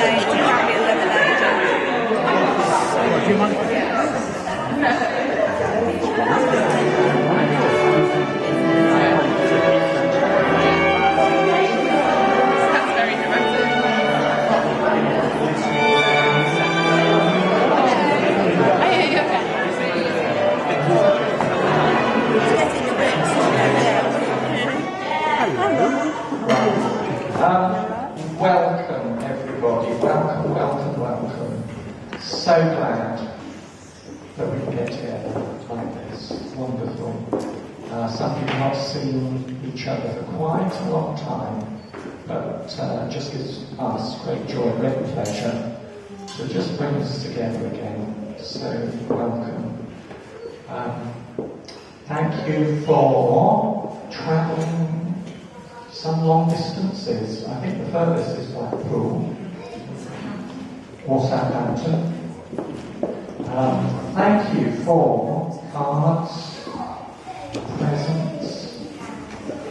lemonade, you can't be a lemonade. Do you mind? That's very dramatic. Welcome everybody, welcome. So glad that we can get together like this. Wonderful. Some of you have not seen each other for quite a long time, but just gives us great joy, great pleasure to just bring us together again. So welcome. Thank you for travelling some long distances. I think the furthest is Blackpool or Southampton. Thank you for cards, presents,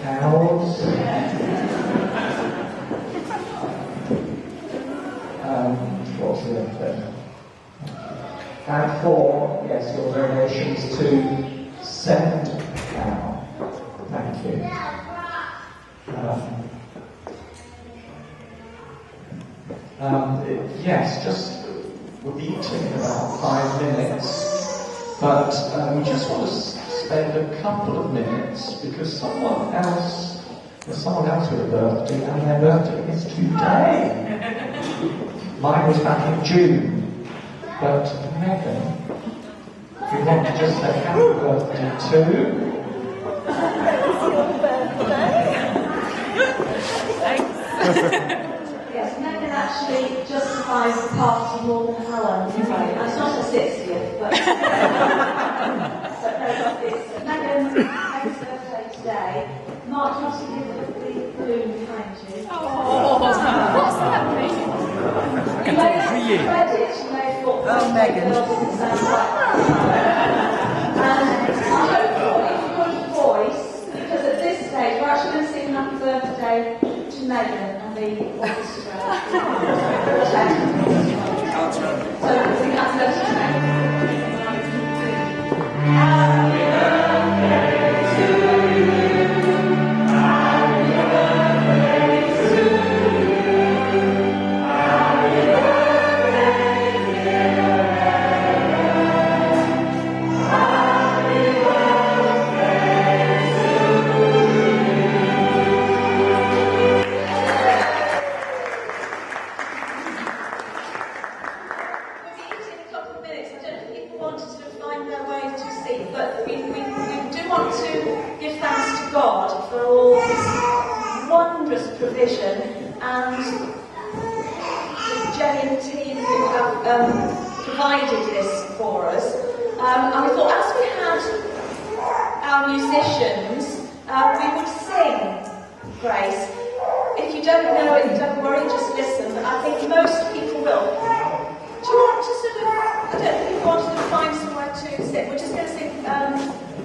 carols, what's the other thing? And for, yes, your donations to Send Now. Thank you. Yes, just we'll be eating in about 5 minutes, but we just want to spend a couple of minutes because there's someone else with a birthday, and their birthday is today. Mine was back in June, but Megan, we want to just say happy birthday too. Yes, Megan actually justifies the party more than Helen. It's not her 60th, but Megan's birthday today. Mark, do you want to give the balloon behind you? Oh, what's that mean? You may have read it, you may have thought Megan. didn't sound right. And I hope you've got a good voice, because at this stage we're actually going to sing happy birthday to Megan and the orchestra. So we'll sing happy birthday to Megan. Happy birthday to you. Happy birthday to you. Happy birthday, dear Megan. Happy birthday to you. But we do want to give thanks to God for all His wondrous provision and Jenny and the team who have provided this for us. And we thought as we had our musicians, we would sing Grace. If you don't know it, don't worry, just listen. But I think most people will. Do you want to sort of, I don't think you want to find somewhere to sit. We're just going to sing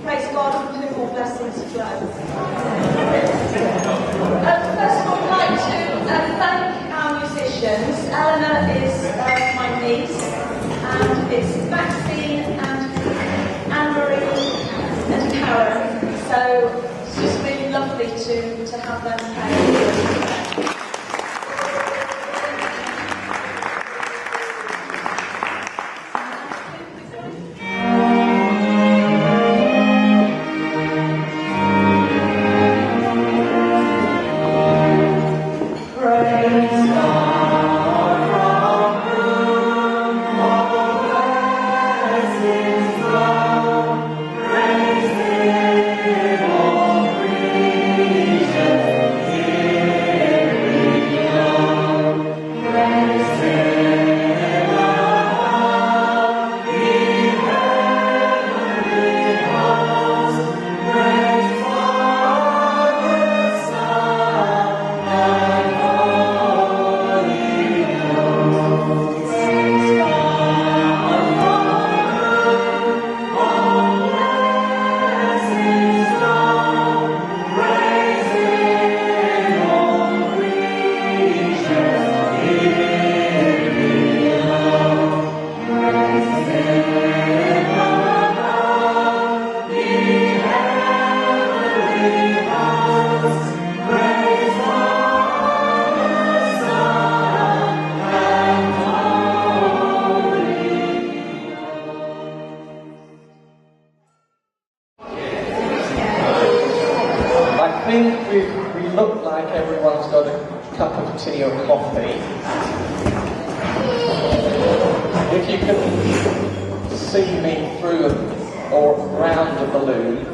Praise God from whom all blessings flow. First of all, I'd like to thank our musicians. Eleanor is my niece, and it's Maxine and Anne-Marie and Karen. So it's just really lovely to have them play. Praise look like everyone's got a cup of tea or coffee. If you can see me through or around the balloon,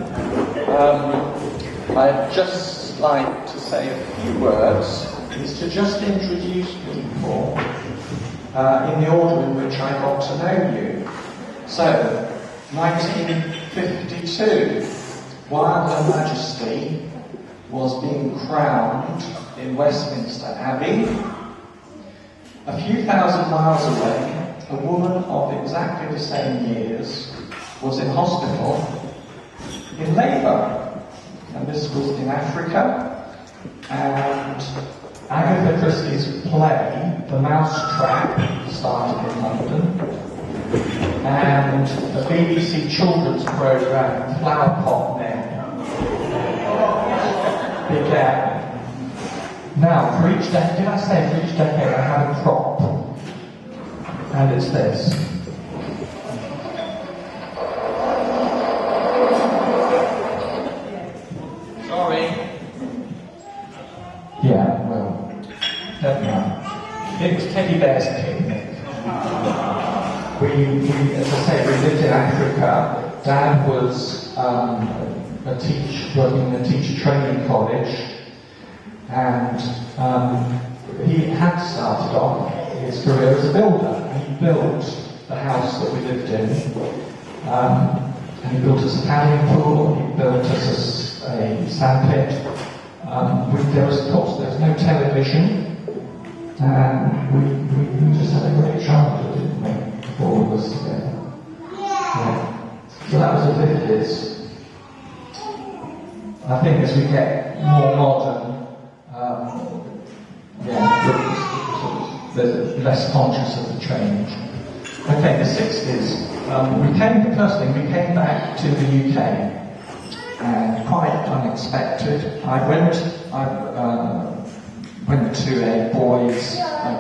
I'd just like to say a few words. Is to just introduce people in the order in which I got to know you. So, 1952, while Her Majesty was being crowned in Westminster Abbey, a few thousand miles away, a woman of exactly the same years was in hospital in labour, and this was in Africa, and Agatha Christie's play, The Mousetrap, started in London, and the BBC children's programme, Flower Pot Men, began. Now, for each decade, did I say for each decade I had a prop? And it's this. Sorry. Yeah, well, never mind. It was Teddy Bear's picnic. We, as I say, we lived in Africa. Dad was a teacher, working in a teacher training college, and he had started off his career as a builder, and he built the house that we lived in. And he built us a paddling pool, he built us a sandpit. There was, of course, there was no television, and we just had a great childhood, didn't we? All of us together. Yeah. So that was the 50s. I think as we get more modern, there's less conscious of the change. Okay, the 60s. First thing, we came back to the UK, and quite unexpected. I went to a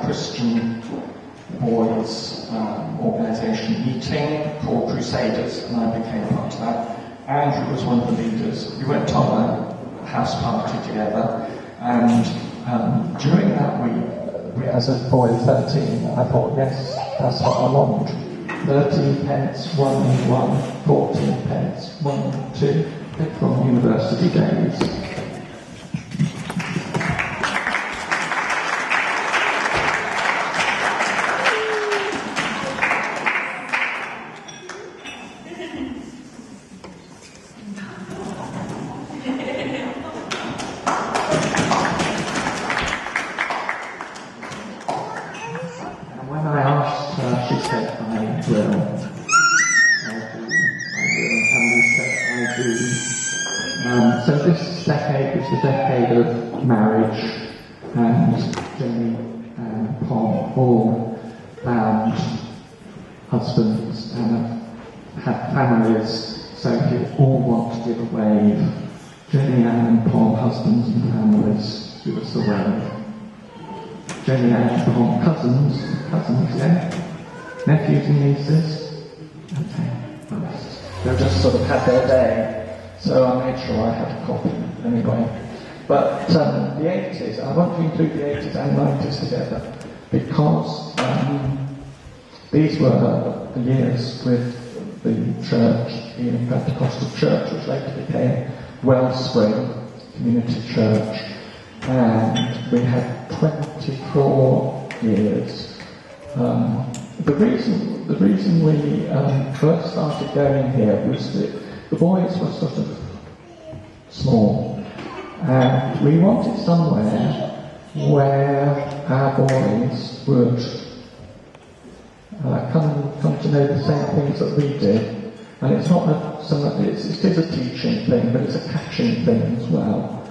Christian boys organisation meeting called Crusaders, and I became part of that. Andrew was one of the leaders. We went on a house party together, and during that we, as a boy of 13, I thought, yes, that's what I want. 13 pence, 1 and 1, 14 pence, 1 and 2, from university days. So this decade was the decade of marriage, and Jenny and Paul all found husbands and had families, so we all want to give a wave. Jenny and Paul, husbands and families, give us a wave. Jenny and Paul, cousins, yeah? Nephews and nieces? Okay, they'll just sort of had their day. So I made sure I had a copy anyway. But the 80s, I want to include the 80s and 90s together, because these were the years with the church, the Pentecostal church, which later became Wellspring Community Church, and we had 24 years. The reason we first started going here was that the boys were sort of small, and we wanted somewhere where our boys would come to know the same things that we did. And it's not it is a teaching thing, but it's a catching thing as well.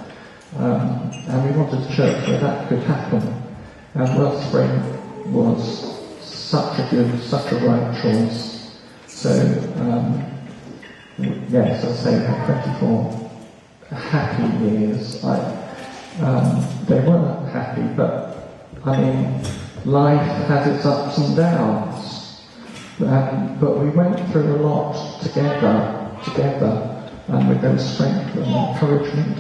And we wanted a church where that could happen. And Wellspring was such a right choice. So, yes, I'd say we had 24 happy years. They weren't happy, but I mean, life has its ups and downs. But we went through a lot together, and with those strength and encouragement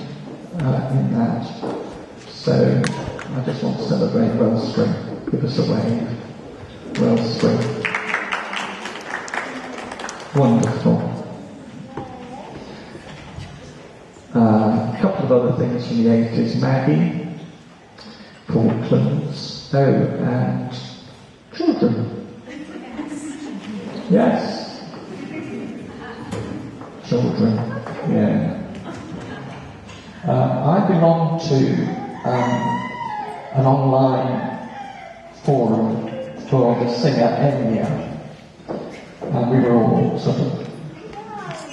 in that. So I just want to celebrate Wellspring. Give us a wave. Wellspring. Wonderful. A couple of other things from the 80s. Maggie, Falklands, and children. Yes. Children, yeah. I belong to an online forum for the singer Enya, and we were all sort of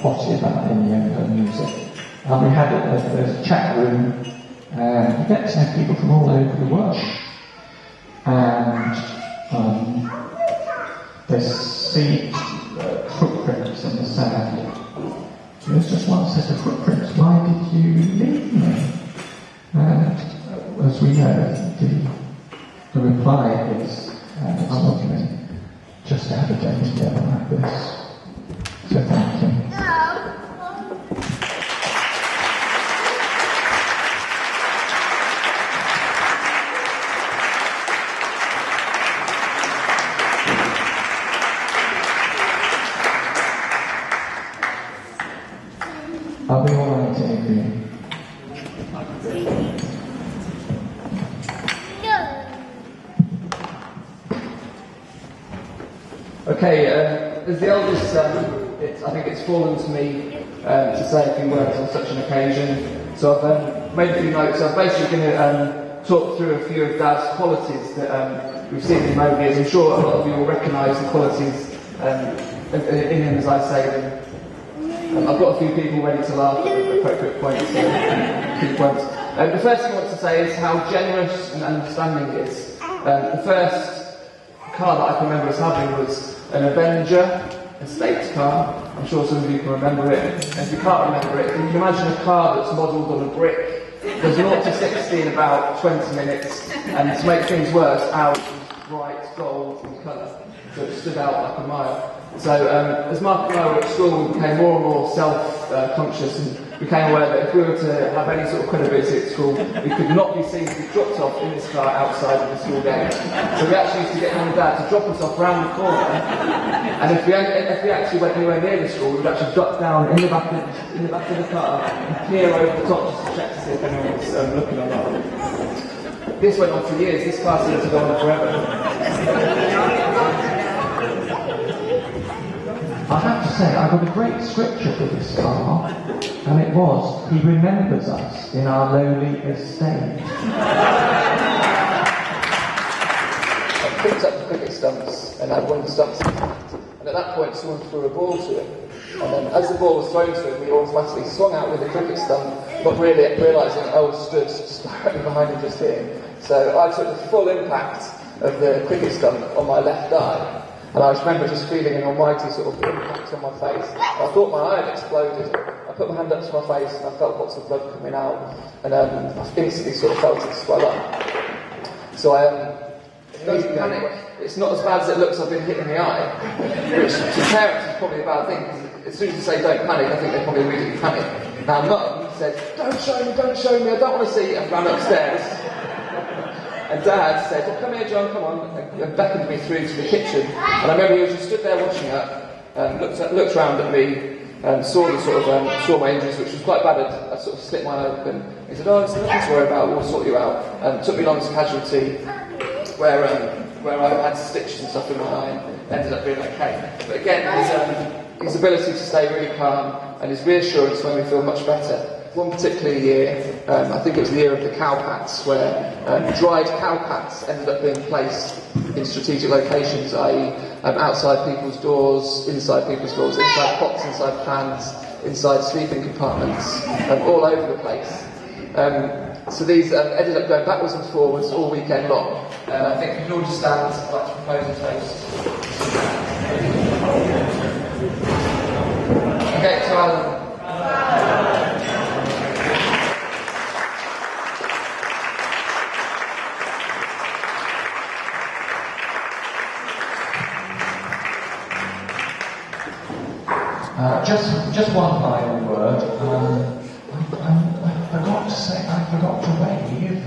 potty about Enya and her music. And we had a chat room, and you get to know people from all over the world. And they see footprints in the sand. There's just one set of footprints. Why did you leave me? And as we know, the reply is ultimately just to have a day together like this. So thank you. I'll be alright, Adrian. Okay, as the eldest son, I think it's fallen to me to say a few words on such an occasion. So I've made a few notes. I'm basically going to talk through a few of Dad's qualities that we've seen in him over the years. I'm sure a lot of you will recognise the qualities in him as I say them. I've got a few people ready to laugh at the appropriate points. Key points. The first thing I want to say is how generous and understanding he is. The first car that I can remember us having was an Avenger estate car. I'm sure some of you can remember it. And if you can't remember it, you can imagine a car that's modelled on a brick. There's 0 to 60 in about 20 minutes, and to make things worse, ours was bright gold in colour, so it stood out like a mile. So as Mark and I were at school, we became more and more self-conscious and became aware that if we were to have any sort of credibility at school, we could not be seen to be dropped off in this car outside of the school gate. So we actually used to get Mum and Dad to drop us off round the corner, and if we actually went anywhere near the school, we would actually duck down in the back of the car and peer over the top just to check to see if anyone was looking or not. This went on for years. This car seemed to go on forever. I have to say, I got a great scripture for this car, and it was, He remembers us in our lowly estate. I picked up the cricket stumps and had one of the stumps in hand, and at that point someone threw a ball to him. And then as the ball was thrown to him, we automatically swung out with the cricket stump, not really realising I was stood directly behind him just here. So I took the full impact of the cricket stump on my left eye. And I just remember just feeling an almighty sort of impact on my face. I thought my eye had exploded. I put my hand up to my face and I felt lots of blood coming out. And I instantly sort of felt it swell up. So don't panic. It's not as bad as it looks. I've been hit in the eye. Which to parents is probably a bad thing. Because as soon as you say don't panic, I think they probably immediately panic. Now Mum said, don't show me, I don't want to see, and ran upstairs. And Dad said, oh, come here, John, come on, and beckoned me through to the kitchen. And I remember he was just stood there watching up, looked round at me, saw saw my injuries, which was quite bad. I sort of slit my eye open. He said, oh, there's nothing to worry about, we'll sort you out. Took me along to casualty, where I had stitches and stuff in my eye, and ended up being okay. But again, his ability to stay really calm and his reassurance when we feel much better. One particular year, I think it was the year of the cowpats, where dried cowpats ended up being placed in strategic locations, i.e. outside people's doors, inside people's doors, inside pots, inside pans, inside sleeping compartments, all over the place. So these ended up going backwards and forwards all weekend long. I think we can all just stand, I'd like to propose a toast. Okay, so Alan. Just one final word. I forgot to say, I forgot to wave.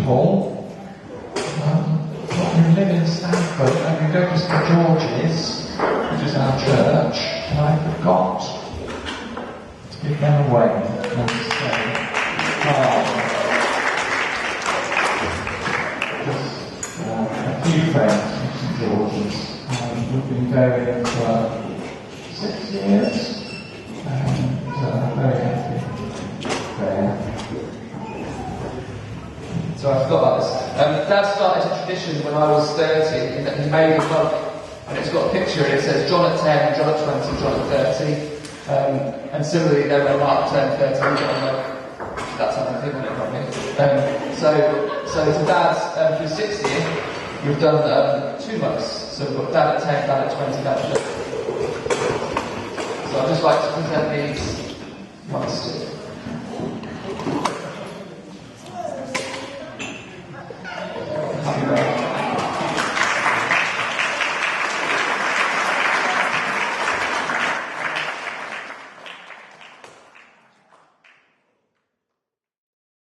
people who live in Stamford and we go to St George's, which is our church, and I forgot to give them away and to say, just a few friends from St George's. We've been going for 6 years and very happy there. So I forgot about this. Dad started a tradition when I was 30 in that he made a mug, and it's got a picture and it says John at 10, John at 20, John at 30. And similarly, then when Mark turned 30, he got a mug. That's how I think on it, not me. So to Dad's for his 60th, we've done 2 mugs. So we've got Dad at 10, Dad at 20, Dad at 30. So I'd just like to present these mugs to you. Happy birthday.